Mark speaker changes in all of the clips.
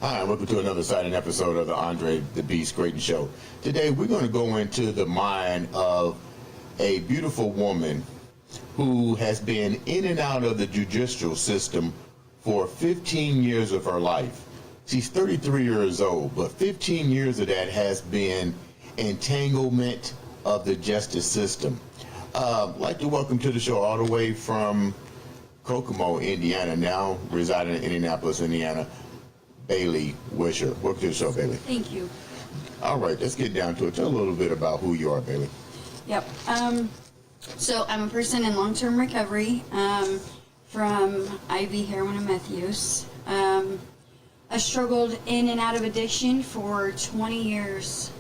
Speaker 1: Hi, and welcome to another exciting episode of the Andre The Beast Crayton Show. Today, we're going to go into the mind of a beautiful woman who has been in and out of the judicial system for 15 years of her life. She's 33 years old, but 15 years of that has been entanglement of the justice system. I'd like to welcome to the show all the way from Kokomo, Indiana, now residing in Indianapolis, Indiana, Bailey Wisher. Welcome to the show, Bailey.
Speaker 2: Thank you.
Speaker 1: All right, let's get down to it. Tell a little bit about who you are, Bailey.
Speaker 2: Yep. So I'm a person in long-term recovery from IV heroin and meth use. I struggled in and out of addiction for 20 years.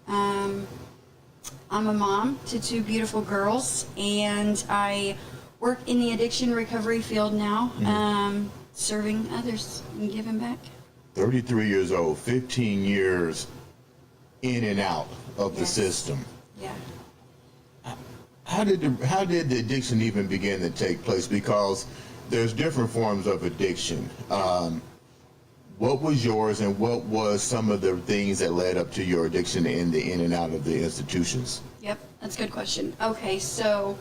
Speaker 2: I'm a mom to two beautiful girls, and I work in the addiction recovery field now, serving others and giving back.
Speaker 1: 33 years old, 15 years in and out of the system.
Speaker 2: Yeah.
Speaker 1: How did the addiction even begin to take place? Because there's different forms of addiction. What was yours, and what was some of the things that led up to your addiction in and out of the institutions?
Speaker 2: Yep, that's a good question. Okay, so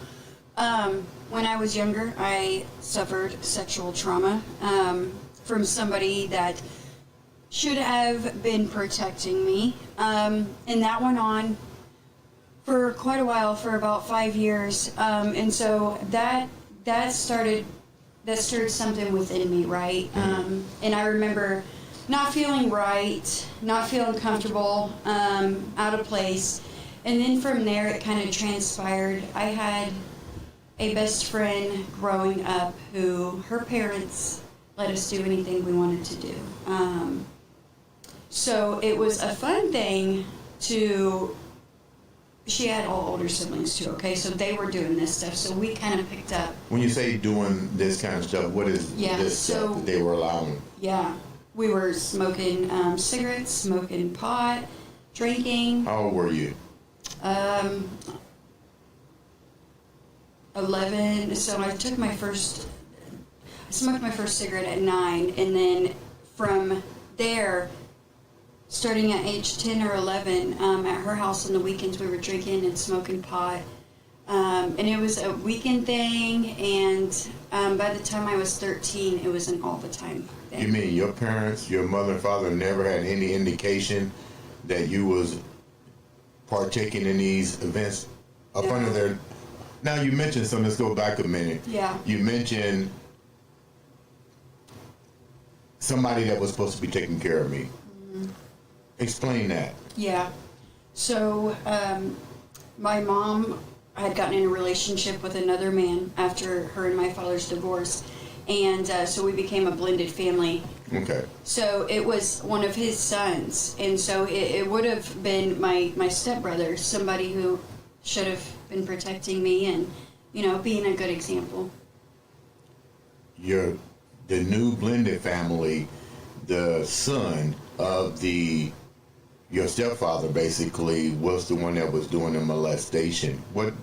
Speaker 2: when I was younger, I suffered sexual trauma from somebody that should have been protecting me, and that went on for quite a while, for about 5 years, and so that started something within me, right? And I remember not feeling right, not feeling comfortable, out of place, and then from there it kind of transpired. I had a best friend growing up who her parents let us do anything we wanted to do. So it was a fun thing to, she had all older siblings too, okay? So they were doing this stuff, so we kind of picked up.
Speaker 1: When you say doing this kind of stuff, what is this stuff that they were allowing?
Speaker 2: Yeah, we were smoking cigarettes, smoking pot, drinking.
Speaker 1: How old were you?
Speaker 2: 11. So I smoked my first cigarette at 9, and then from there, starting at age 10 or 11, at her house on the weekends, we were drinking and smoking pot. And it was a weekend thing, and by the time I was 13, it was an all the time thing.
Speaker 1: You mean your parents, your mother and father, never had any indication that you was partaking in these events up under their... Now, you mentioned something. Let's go back a minute.
Speaker 2: Yeah.
Speaker 1: You mentioned somebody that was supposed to be taking care of me. Explain that.
Speaker 2: Yeah. So my mom had gotten in a relationship with another man after her and my father's divorce, and so we became a blended family.
Speaker 1: Okay.
Speaker 2: So it was one of his sons, and so it would have been my stepbrother, somebody who should have been protecting me and, you know, being a good example.
Speaker 1: The new blended family, the son of your stepfather basically was the one that was doing the molestation. What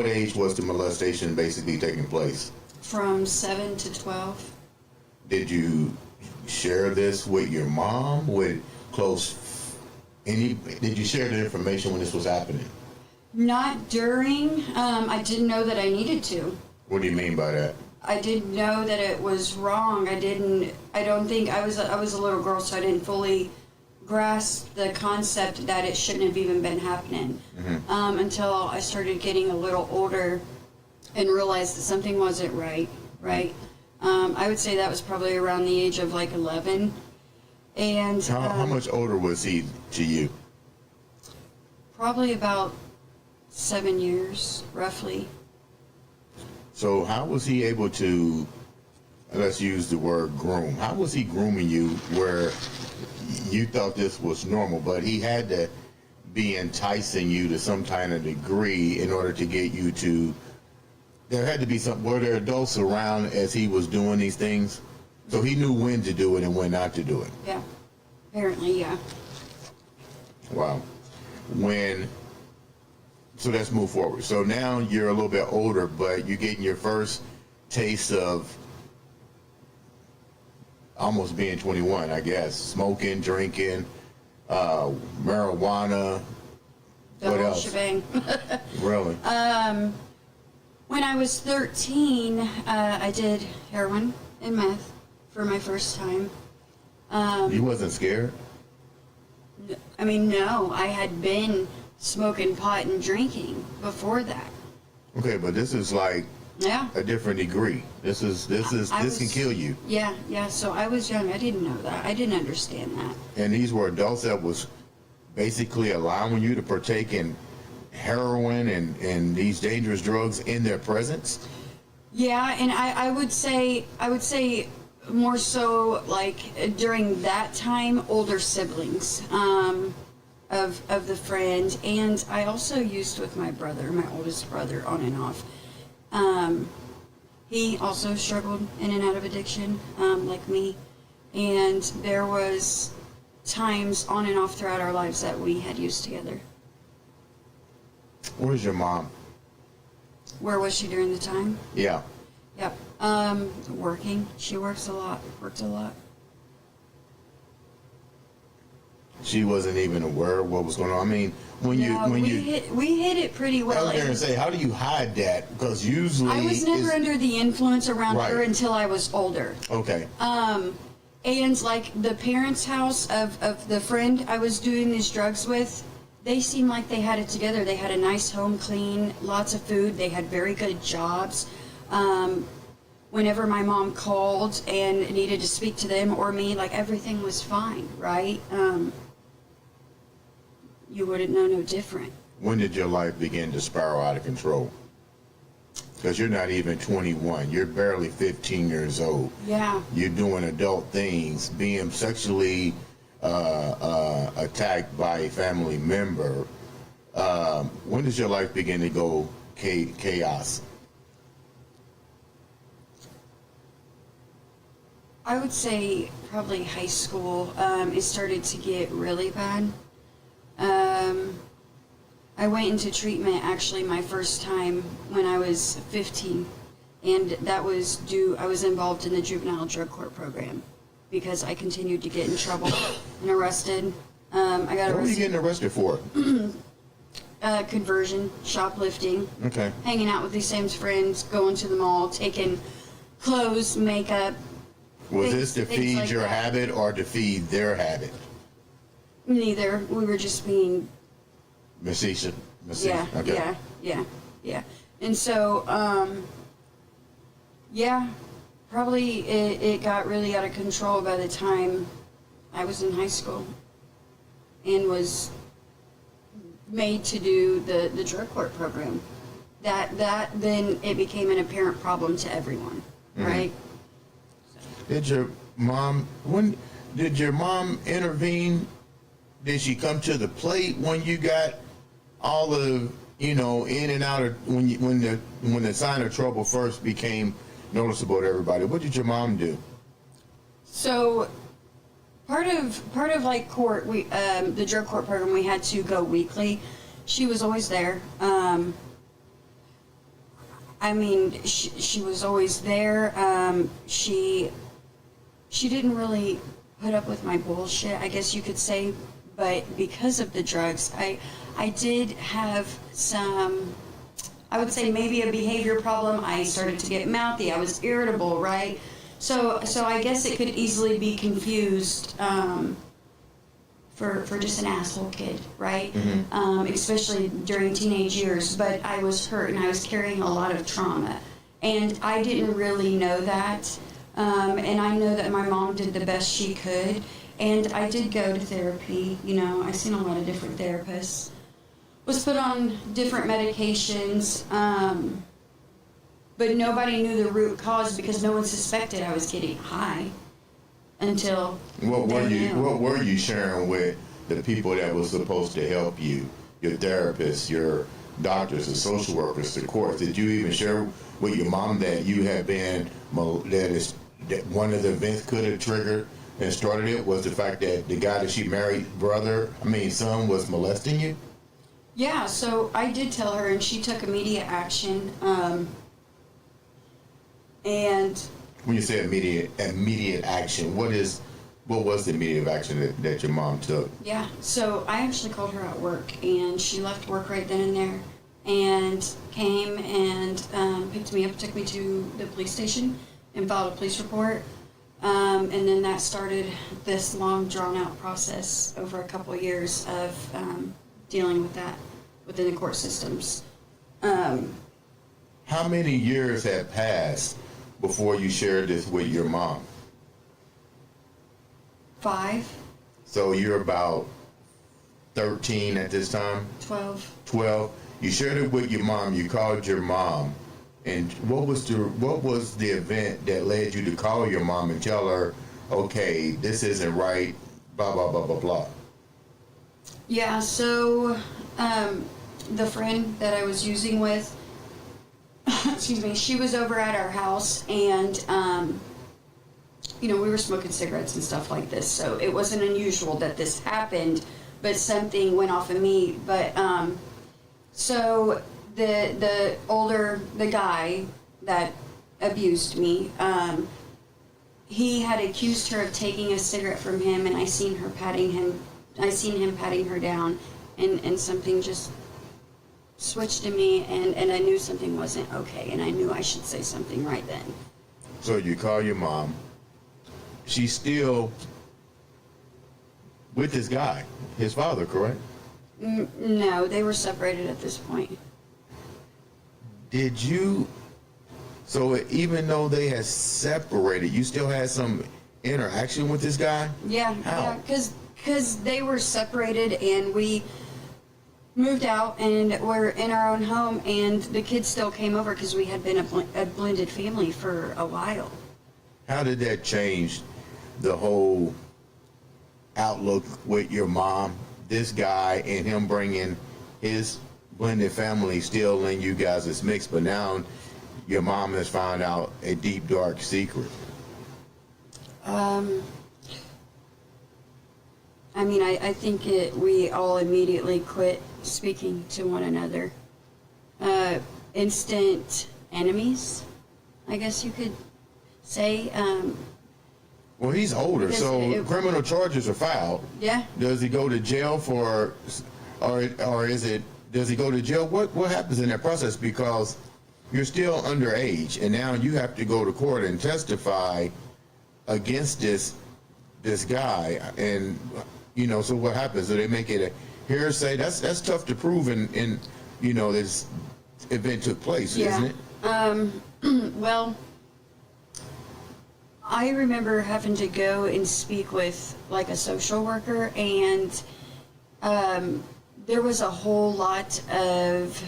Speaker 1: age was the molestation basically taking place?
Speaker 2: From 7 to 12.
Speaker 1: Did you share this with your mom? Did you share the information when this was happening?
Speaker 2: Not during. I didn't know that I needed to.
Speaker 1: What do you mean by that?
Speaker 2: I didn't know that it was wrong. I don't think I was a little girl, so I didn't fully grasp the concept that it shouldn't have even been happening until I started getting a little older and realized that something wasn't right. I would say that was probably around the age of like 11. And
Speaker 1: how much older was he to you?
Speaker 2: Probably about 7 years, roughly.
Speaker 1: So how was he able to, let's use the word groom, how was he grooming you where you thought this was normal, but he had to be enticing you to some kind of degree in order to get you to, there had to be were there adults around as he was doing these things? So he knew when to do it and when not to do it?
Speaker 2: Yeah, apparently, yeah.
Speaker 1: Wow. So let's move forward. So now you're a little bit older, but you're getting your first taste of almost being 21, I guess. Smoking, drinking, marijuana.
Speaker 2: The
Speaker 1: What
Speaker 2: whole
Speaker 1: else?
Speaker 2: shebang.
Speaker 1: Really?
Speaker 2: When I was 13, I did heroin and meth for my first time.
Speaker 1: You wasn't scared?
Speaker 2: I mean, no, I had been smoking pot and drinking before that.
Speaker 1: Okay, but this is like
Speaker 2: Yeah.
Speaker 1: a different degree. This can kill you.
Speaker 2: Yeah. So I was young. I didn't know that. I didn't understand that.
Speaker 1: And these were adults that was basically allowing you to partake in heroin and these dangerous drugs in their presence.
Speaker 2: Yeah, and I would say more so like during that time, older siblings of the friend, and I also used with my brother, my oldest brother, on and off. He also struggled in and out of addiction, like me, and there was times on and off throughout our lives that we had used together.
Speaker 1: Where's your mom?
Speaker 2: Where was she during the time?
Speaker 1: Yeah.
Speaker 2: Yep. Working. She worked a lot.
Speaker 1: She wasn't even aware of what was going on. I mean,
Speaker 2: We hid it pretty
Speaker 1: I
Speaker 2: well.
Speaker 1: was going to say, how do you hide that? Because usually
Speaker 2: I was never under the influence around her
Speaker 1: Right.
Speaker 2: until I was older.
Speaker 1: Okay.
Speaker 2: And like the parents' house of the friend I was doing these drugs with, they seemed like they had it together. They had a nice home, clean, lots of food. They had very good jobs. Whenever my mom called and needed to speak to them or me, like everything was fine, right? You wouldn't know no different.
Speaker 1: When did your life begin to spiral out of control? Because you're not even 21. You're barely 15 years old.
Speaker 2: Yeah.
Speaker 1: You're doing adult things, being sexually attacked by a family member. When does your life begin to go chaos?
Speaker 2: I would say probably high school. It started to get really bad. I went into treatment actually my first time when I was 15, and that was I was involved in the juvenile drug court program because I continued to get in trouble and arrested. I got
Speaker 1: What were you
Speaker 2: arrested.
Speaker 1: getting arrested for?
Speaker 2: Conversion, shoplifting,
Speaker 1: Okay.
Speaker 2: hanging out with these same friends, going to the mall, taking clothes, makeup.
Speaker 1: Was
Speaker 2: Things-
Speaker 1: this to
Speaker 2: things
Speaker 1: feed
Speaker 2: like
Speaker 1: your
Speaker 2: that.
Speaker 1: habit or to feed their habit?
Speaker 2: Neither. We were just being
Speaker 1: Masisha.
Speaker 2: Yeah,
Speaker 1: Okay.
Speaker 2: yeah. And so, probably it got really out of control by the time I was in high school and was made to do the drug court program. That then it became an apparent problem to everyone, right?
Speaker 1: Did your mom intervene? Did she come to the plate when you got all of in and out of when the sign of trouble first became noticeable to everybody? What did your mom do?
Speaker 2: So part of like court, we the drug court program, we had to go weekly. She was always there. I mean, she was always there. She didn't really put up with my bullshit, I guess you could say, but because of the drugs, I did have some, I would say maybe a behavior problem. I started to get mouthy. I was irritable, right? So I guess it could easily be confused for just an asshole kid, right? Especially during teenage years. But I was hurt and I was carrying a lot of trauma, and I didn't really know that. And I know that my mom did the best she could, and I did go to therapy. I've seen a lot of different therapists. Was put on different medications, but nobody knew the root cause because no one suspected I was getting high until
Speaker 1: What were
Speaker 2: they
Speaker 1: you
Speaker 2: knew.
Speaker 1: What were you sharing with the people that was supposed to help you? Your therapists, your doctors, the social workers, the courts. Did you even share with your mom that you had been that one of the events could have triggered and started it was the fact that the guy that she married, son, was molesting you?
Speaker 2: Yeah, so I did tell her, and she took immediate action. And
Speaker 1: When you say immediate action, what was the immediate action that your mom took?
Speaker 2: Yeah, so I actually called her at work, and she left work right then and there, and came and picked me up, took me to the police station, and filed a police report. And then that started this long, drawn-out process over a couple of years of dealing with that within the court systems.
Speaker 1: How many years had passed before you shared this with your mom?
Speaker 2: 5,
Speaker 1: So you're about 13 at this time?
Speaker 2: 12.
Speaker 1: 12. You shared it with your mom. You called your mom. And what was the event that led you to call your mom and tell her, okay, this isn't right, blah, blah, blah, blah, blah?
Speaker 2: Yeah, so the friend that I was using with, excuse me, she was over at our house, and we were smoking cigarettes and stuff like this, so it wasn't unusual that this happened, but something went off of me. But so the guy that abused me, he had accused her of taking a cigarette from him, and I seen him patting her down, and something just switched in me, and I knew something wasn't okay, and I knew I should say something right then.
Speaker 1: So you call your mom. She's still with this guy, his father, correct?
Speaker 2: No, they were separated at this point.
Speaker 1: So even though they had separated, you still had some interaction with this guy?
Speaker 2: Yeah,
Speaker 1: How?
Speaker 2: because they were separated, and we moved out and were in our own home, and the kids still came over because we had been a blended family for a while.
Speaker 1: How did that change the whole outlook with your mom, this guy, and him bringing his blended family still in you guys' mix, but now your mom has found out a deep, dark secret?
Speaker 2: I think we all immediately quit speaking to one another. Instant enemies, I guess you could say.
Speaker 1: Well, he's older, so criminal charges are filed.
Speaker 2: Yeah.
Speaker 1: Does he go to jail does he go to jail? What happens in that process? Because you're still underage, and now you have to go to court and testify against this guy, and so what happens? Do they make it a hearsay? That's tough to prove, in this event took place, isn't it?
Speaker 2: Well, I remember having to go and speak with like a social worker, and there was a whole lot of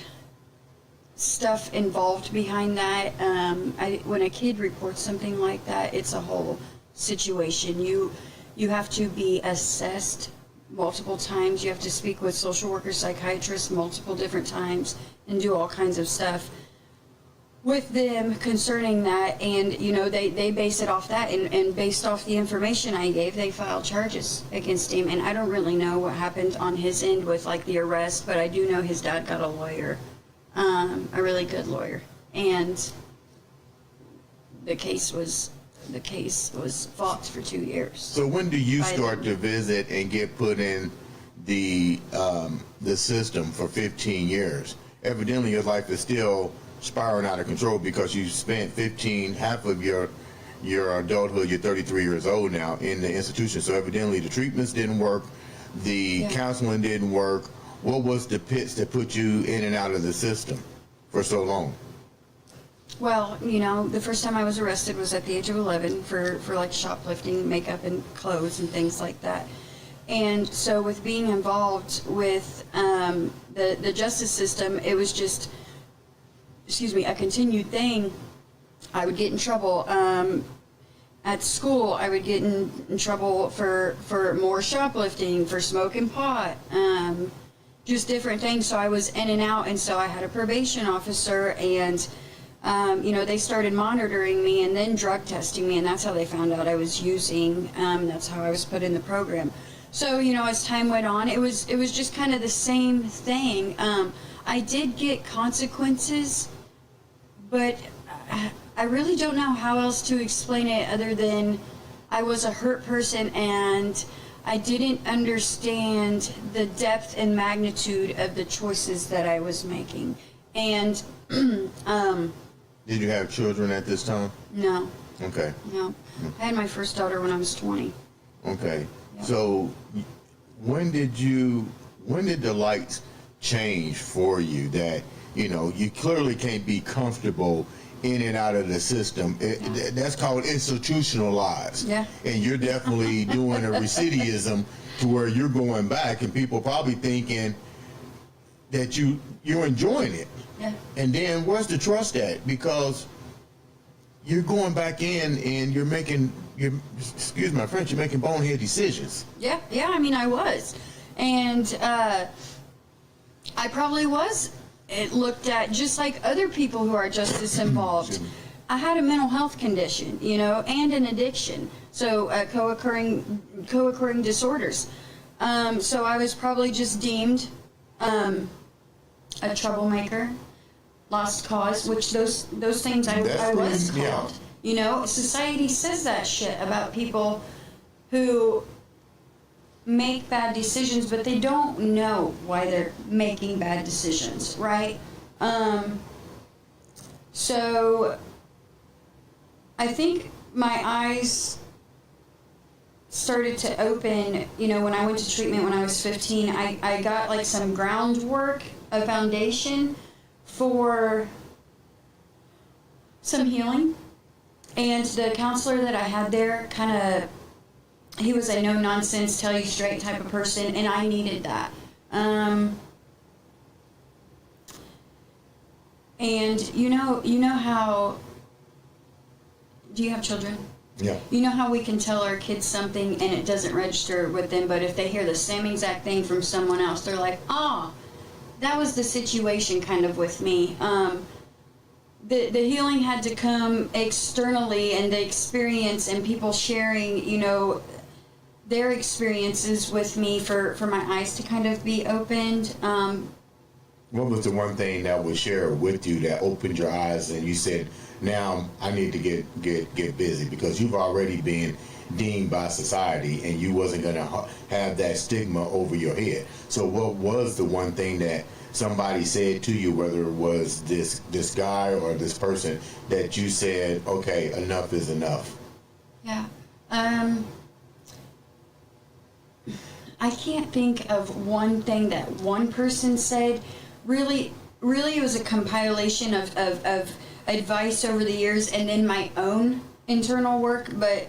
Speaker 2: stuff involved behind that. When a kid reports something like that, it's a whole situation. You have to be assessed multiple times. You have to speak with social workers, psychiatrists multiple different times, and do all kinds of stuff with them concerning that. And they base it off that, and based off the information I gave, they filed charges against him. And I don't really know what happened on his end with like the arrest, but I do know his dad got a lawyer, a really good lawyer, and the case was fought for 2 years.
Speaker 1: So when do you start to visit and get put in the system for 15 years? Evidently, your life is still spiraling out of control because you spent half of your adulthood, you're 33 years old now, in the institution. So evidently the treatments didn't work, the counseling didn't work. What was the pits that put you in and out of the system for so long?
Speaker 2: Well, the first time I was arrested was at the age of 11 for like shoplifting, makeup and clothes and things like that. And so with being involved with the justice system, it was just, a continued thing. I would get in trouble. At school, I would get in trouble for more shoplifting, for smoking pot, just different things. So I was in and out, and so I had a probation officer, and they started monitoring me and then drug testing me, and that's how they found out I was using. That's how I was put in the program. So, as time went on, it was just kind of the same thing. I did get consequences, but I really don't know how else to explain it other than I was a hurt person and I didn't understand the depth and magnitude of the choices that I was making. And
Speaker 1: Did you have children at this time?
Speaker 2: no,
Speaker 1: Okay.
Speaker 2: no. I had my first daughter when I was 20.
Speaker 1: Okay.
Speaker 2: Yeah.
Speaker 1: So when did the lights change for you that, you clearly can't be comfortable in and out of the system? That's called institutionalized.
Speaker 2: Yeah.
Speaker 1: And you're definitely doing a recidivism to where you're going back and people probably thinking that you're enjoying it.
Speaker 2: Yeah.
Speaker 1: And then where's the trust at? Because you're going back in and excuse my French, you're making bonehead decisions.
Speaker 2: Yeah, I mean, I was. And I probably was looked at just like other people who are just as involved. I had a mental health condition, and an addiction. So co-occurring disorders. So I was probably just deemed a troublemaker, lost cause, which those things I was called. Society says that shit about people who make bad decisions, but they don't know why they're making bad decisions, right? So I think my eyes started to open, when I went to treatment when I was 15. I got like some groundwork, a foundation for some healing. And the counselor that I had there he was a no-nonsense, tell you straight type of person, and I needed that. And you know how, do you have children?
Speaker 1: Yeah.
Speaker 2: You know how we can tell our kids something and it doesn't register with them, but if they hear the same exact thing from someone else, they're like, that was the situation kind of with me. The healing had to come externally, and the experience and people sharing, their experiences with me for my eyes to kind of be opened.
Speaker 1: What was the one thing that was shared with you that opened your eyes and you said, now I need to get busy, because you've already been deemed by society and you wasn't going to have that stigma over your head. So what was the one thing that somebody said to you, whether it was this guy or this person, that you said, okay, enough is enough?
Speaker 2: Yeah. I can't think of one thing that one person said. Really it was a compilation of advice over the years and then my own internal work. But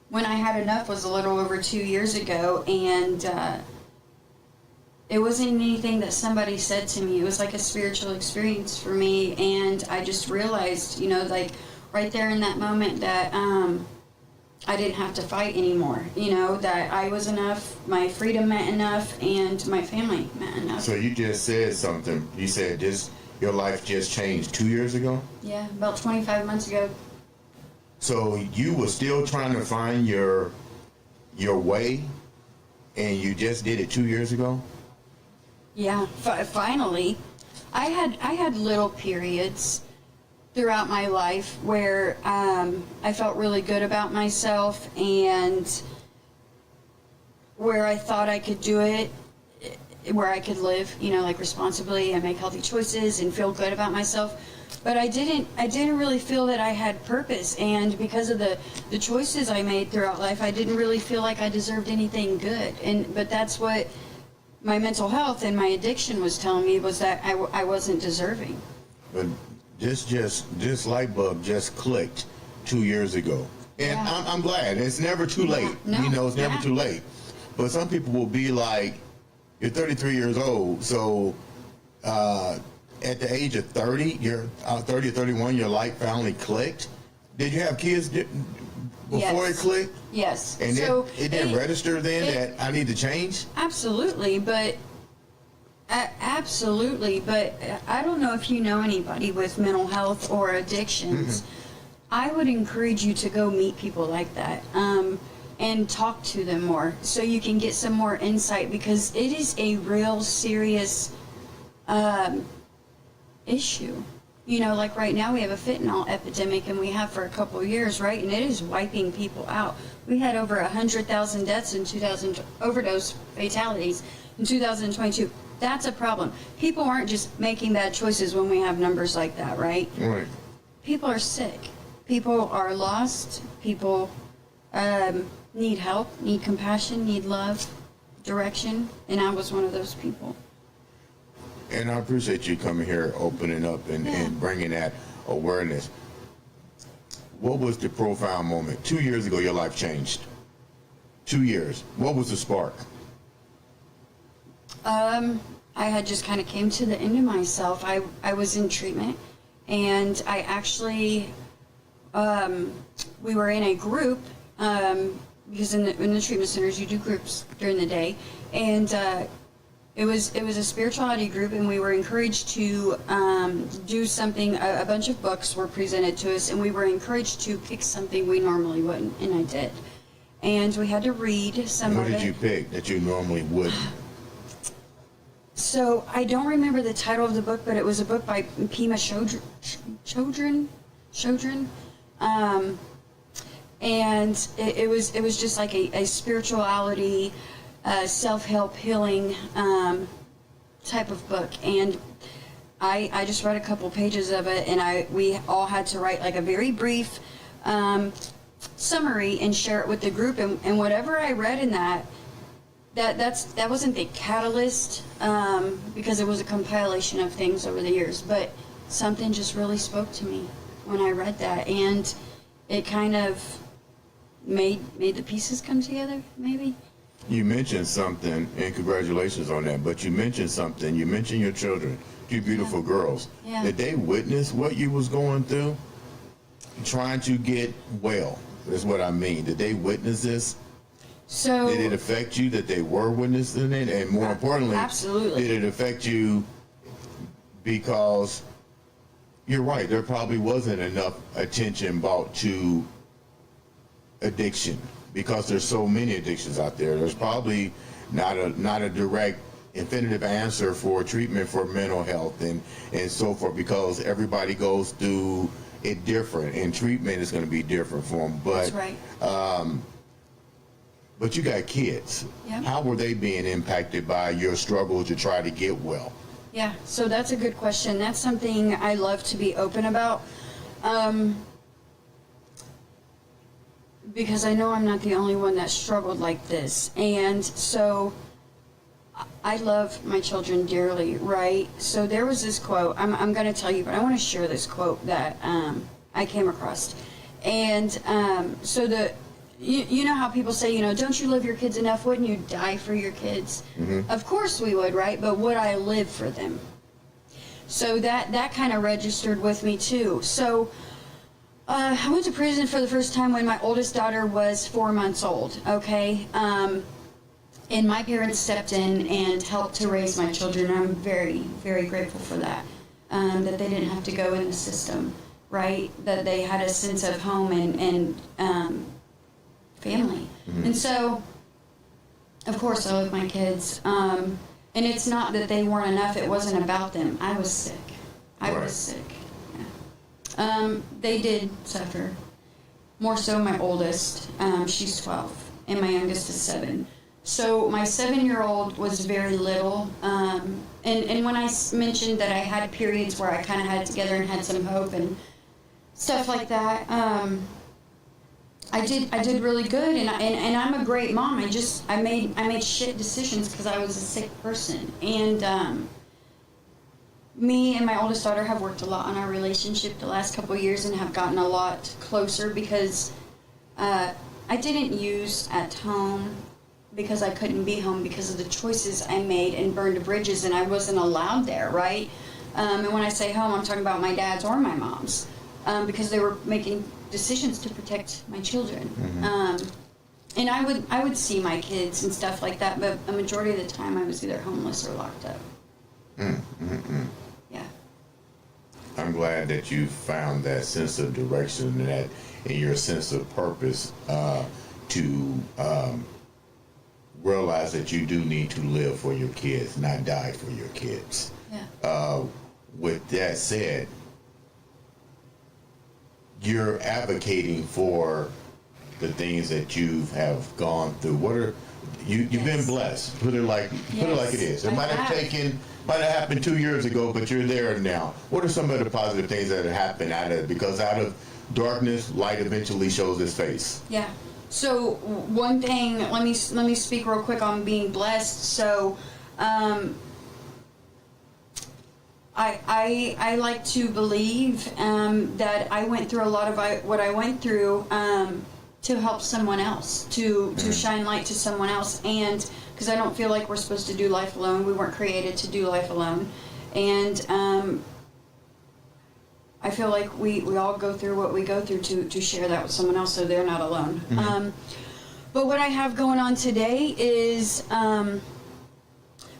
Speaker 2: when I had enough was a little over 2 years ago, and it wasn't anything that somebody said to me. It was like a spiritual experience for me, and I just realized, like right there in that moment that I didn't have to fight anymore, that I was enough, my freedom meant enough, and my family meant enough.
Speaker 1: So you just said something. You said your life just changed 2 years ago?
Speaker 2: Yeah, about 25 months ago.
Speaker 1: So you were still trying to find your way, and you just did it 2 years ago?
Speaker 2: Yeah, finally. I had little periods throughout my life where I felt really good about myself and where I thought I could do it, where I could live, like responsibly and make healthy choices and feel good about myself. But I didn't really feel that I had purpose, and because of the choices I made throughout life, I didn't really feel like I deserved anything good. But that's what my mental health and my addiction was telling me, was that I wasn't deserving.
Speaker 1: But this light bulb just clicked 2 years ago, and yeah. I'm glad. It's never too late.
Speaker 2: Yeah. No.
Speaker 1: It's never too late. But some people will be like, you're 33 years old, so at the age of 30, you're 30 or 31, your light finally clicked. Did you have kids before it clicked?
Speaker 2: Yes.
Speaker 1: And so it didn't register then that I need to change?
Speaker 2: Absolutely, but I don't know if you know anybody with mental health or addictions. Mm-hmm. I would encourage you to go meet people like that and talk to them more so you can get some more insight, because it is a real serious issue. You know, like right now we have a fentanyl epidemic, and we have for a couple of years, right? And it is wiping people out. We had over 100,000 deaths in 2000, overdose fatalities in 2022. That's a problem. People aren't just making bad choices when we have numbers like that, right?
Speaker 1: Right.
Speaker 2: People are sick. People are lost. People need help, need compassion, need love, direction, and I was one of those people.
Speaker 1: And I appreciate you coming here, opening up, and bringing that awareness. What was the profound moment? 2 years ago, your life changed. 2 years. What was the spark?
Speaker 2: I had just kind of came to the end of myself. I was in treatment, and I actually, we were in a group, because in the treatment centers you do groups during the day, and it was a spirituality group, and we were encouraged to do something. A bunch of books were presented to us, and we were encouraged to pick something we normally wouldn't, and I did. And we had to read some
Speaker 1: What
Speaker 2: of it.
Speaker 1: did you pick that you normally wouldn't?
Speaker 2: So I don't remember the title of the book, but it was a book by Pema Chodron. And it was just like a spirituality, self-help healing type of book. And I just read a couple pages of it, and we all had to write like a very brief summary and share it with the group. And whatever I read in that wasn't the catalyst, because it was a compilation of things over the years, but something just really spoke to me when I read that, and it kind of made the pieces come together, maybe.
Speaker 1: You mentioned something, and congratulations on that, but you mentioned something. You mentioned your children, two beautiful girls.
Speaker 2: Yeah.
Speaker 1: Did they witness what you was going through? Trying to get well, is what I mean. Did they witness this?
Speaker 2: So
Speaker 1: Did it affect you that they were witnessing it? And more importantly,
Speaker 2: absolutely.
Speaker 1: did it affect you because you're right, there probably wasn't enough attention brought to addiction, because there's so many addictions out there. There's probably not a direct definitive answer for treatment for mental health and so forth, because everybody goes through it different, and treatment is going to be different for them. But
Speaker 2: that's right.
Speaker 1: But you got kids.
Speaker 2: Yep.
Speaker 1: How were they being impacted by your struggle to try to get well?
Speaker 2: Yeah, so that's a good question. That's something I love to be open about, because I know I'm not the only one that struggled like this. And so I love my children dearly, right? So there was this quote, I'm going to tell you, but I want to share this quote that I came across. And so you know how people say, don't you love your kids enough? Wouldn't you die for your kids? Mm-hmm. Of course we would, right? But would I live for them? So that kind of registered with me too. So I went to prison for the first time when my oldest daughter was 4 months old, okay? And my parents stepped in and helped to raise my children. I'm very, very grateful for that, that they didn't have to go in the system, right? That they had a sense of home and family. Mm-hmm. And so, of course, I love my kids. And it's not that they weren't enough. It wasn't about them. I was sick. I was sick. Yeah. They did suffer. More so my oldest. She's 12. And my youngest is 7. So my 7-year-old was very little. And when I mentioned that I had periods where I kind of had it together and had some hope and stuff like that, I did really good, and I'm a great mom. I made shit decisions because I was a sick person, and me and my oldest daughter have worked a lot on our relationship the last couple of years and have gotten a lot closer because I didn't use at home because I couldn't be home because of the choices I made and burned bridges, and I wasn't allowed there, right? And when I say home, I'm talking about my dad's or my mom's, because they were making decisions to protect my children. Mm-hmm. And I would see my kids and stuff like that, but a majority of the time I was either homeless or locked up.
Speaker 1: Mm-hmm.
Speaker 2: Yeah.
Speaker 1: I'm glad that you found that sense of direction and your sense of purpose to realize that you do need to live for your kids, not die for your kids.
Speaker 2: Yeah.
Speaker 1: With that said, you're advocating for the things that you have gone through. What are you've been blessed? Put it like it is. It might have happened 2 years ago, but you're there now. What are some of the positive things that have happened because out of darkness, light eventually shows its face?
Speaker 2: Yeah. So one thing, let me speak real quick on being blessed. So, I like to believe that I went through a lot of what I went through to help someone else, to shine light to someone else, and because I don't feel like we're supposed to do life alone. We weren't created to do life alone, and I feel like we all go through what we go through to share that with someone else, so they're not alone. But what I have going on today is,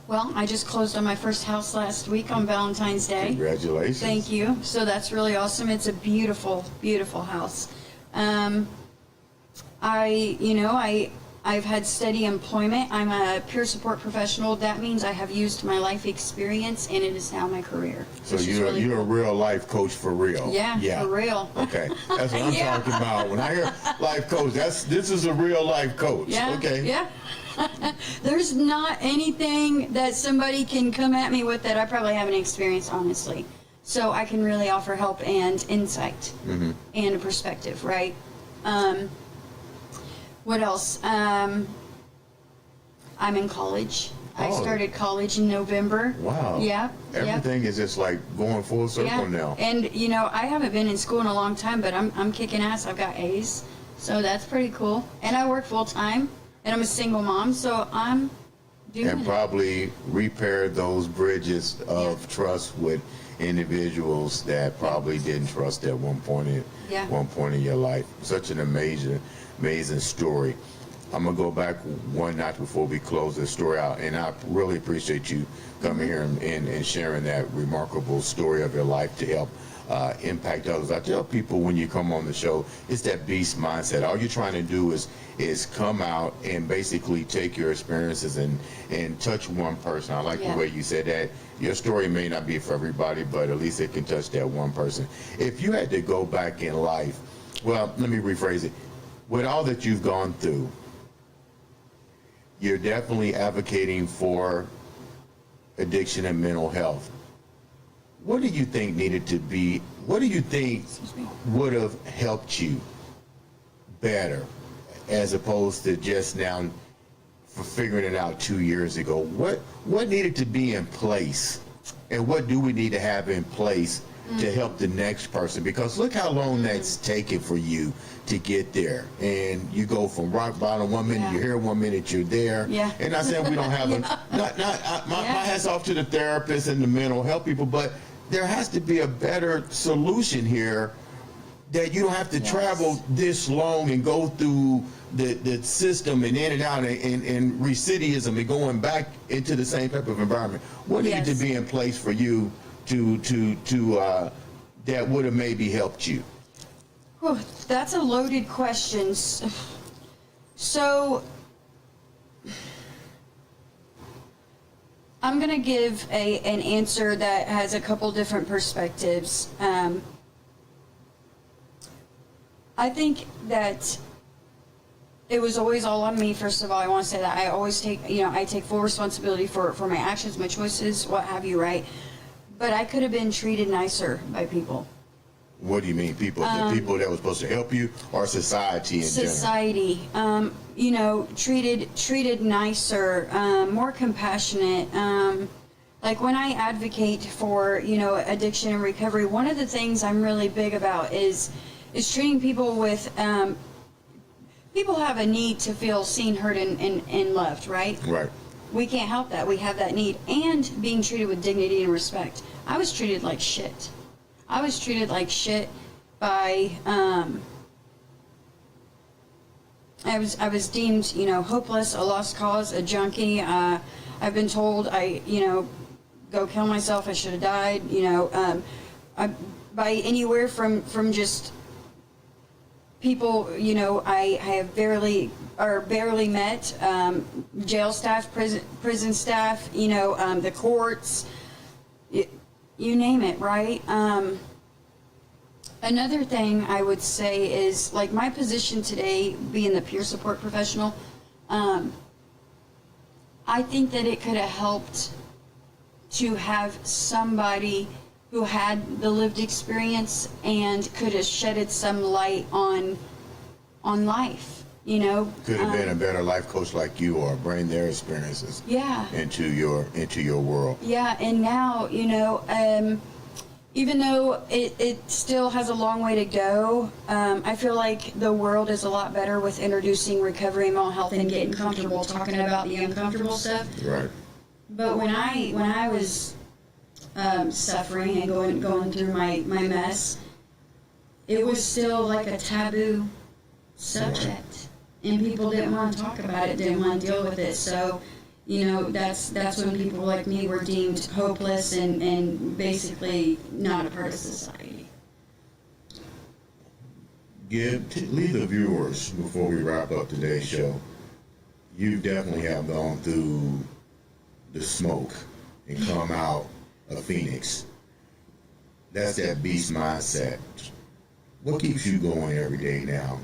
Speaker 2: well, I just closed on my first house last week on Valentine's Day.
Speaker 1: Congratulations.
Speaker 2: Thank you. So that's really awesome. It's a beautiful, beautiful house. I've had steady employment. I'm a peer support professional. That means I have used my life experience, and it is now my career.
Speaker 1: So you're a real life coach for real.
Speaker 2: Yeah, for real.
Speaker 1: Okay, that's what I'm talking about. When I hear life coach, this is a real life coach.
Speaker 2: Yeah.
Speaker 1: Okay.
Speaker 2: Yeah. There's not anything that somebody can come at me with that I probably haven't experienced, honestly. So I can really offer help and insight and a perspective, right? What else? I'm in college. I started college in November.
Speaker 1: Wow.
Speaker 2: Yeah.
Speaker 1: Everything is just like going full circle now.
Speaker 2: And I haven't been in school in a long time, but I'm kicking ass. I've got A's, so that's pretty cool. And I work full time, and I'm a single mom, so I'm doing
Speaker 1: And probably repair those bridges of trust with individuals that probably didn't trust at one point in your life. Such an amazing story. I'm gonna go back one notch before we close this story out, and I really appreciate you coming here and sharing that remarkable story of your life to help impact others. I tell people when you come on the show, it's that beast mindset. All you're trying to do is come out and basically take your experiences and touch one person. I like the way you said that. Your story may not be for everybody, but at least it can touch that one person. If you had to go back in life, well, let me rephrase it. With all that you've gone through, you're definitely advocating for addiction and mental health. What do you think would have helped you better as opposed to just now for figuring it out 2 years ago? What needed to be in place, and what do we need to have in place to help the next person? Because look how long that's taken for you to get there, and you go from rock bottom 1 minute, you're here 1 minute, you're there.
Speaker 2: Yeah.
Speaker 1: And not saying we don't have my hat's off to the therapists and the mental health people, but there has to be a better solution here, that you don't have to travel this long and go through the system and in and out and recidivism and going back into the same type of environment. What needed to be in place for you to that would have maybe helped you?
Speaker 2: Oh, that's a loaded question. So I'm going to give an answer that has a couple different perspectives. I think that it was always all on me. First of all, I want to say that I always take full responsibility for my actions, my choices, what have you, right? But I could have been treated nicer by people.
Speaker 1: What do you mean, people? The people that were supposed to help you, or society in general?
Speaker 2: Society, treated nicer, more compassionate. Like when I advocate for, addiction and recovery, one of the things I'm really big about is treating people with, people have a need to feel seen, heard, and loved, right?
Speaker 1: Right.
Speaker 2: We can't help that. We have that need. And being treated with dignity and respect. I was treated like shit. I was treated like shit by, I was deemed, hopeless, a lost cause, a junkie. I've been told go kill myself, I should have died, by anywhere from just people, I have barely met, jail staff, prison staff, the courts, you name it, right? Another thing I would say is, like, my position today, being the peer support professional, I think that it could have helped to have somebody who had the lived experience and could have shedded some light on life, you know.
Speaker 1: Could have been a better life coach like you, or bring their experiences
Speaker 2: Yeah.
Speaker 1: into your world.
Speaker 2: Yeah, and now, you know, even though it still has a long way to go, I feel like the world is a lot better with introducing recovery and mental health and getting comfortable talking about the uncomfortable stuff.
Speaker 1: Right.
Speaker 2: But when I was suffering and going through my mess, it was still like a taboo subject, and people didn't want to talk about it, didn't want to deal with it. So, you know, that's when people like me were deemed hopeless and basically not a part of society.
Speaker 1: Leave the viewers, before we wrap up today's show. You definitely have gone through the smoke and come out a phoenix. That's that beast mindset. What keeps you going every day now?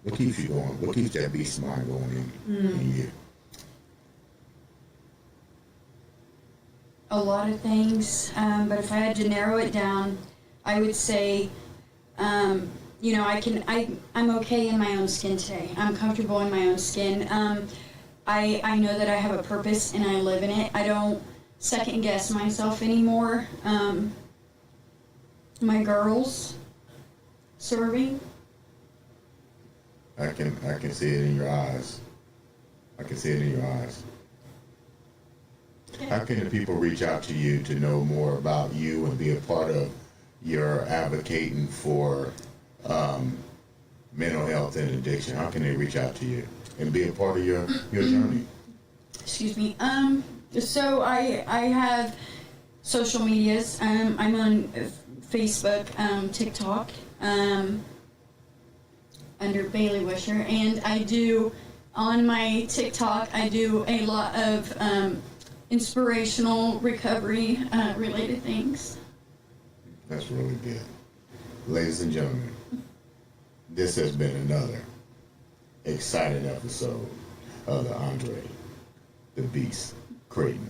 Speaker 1: What keeps you going? What keeps that beast mind going in you?
Speaker 2: A lot of things, but if I had to narrow it down, I would say, you know, I'm okay in my own skin today. I'm comfortable in my own skin. I know that I have a purpose and I live in it. I don't second guess myself anymore. My girls serving.
Speaker 1: I can see it in your eyes. I can see it in your eyes. How can the people reach out to you to know more about you and be a part of your advocating for mental health and addiction? How can they reach out to you and be a part of your journey?
Speaker 2: Excuse me. So I have social medias. I'm on Facebook, TikTok, under Bailey Wisher, and I do on my TikTok. I do a lot of inspirational recovery related things.
Speaker 1: That's really good. Ladies and gentlemen, this has been another exciting episode of the Andre The Beast Crayton.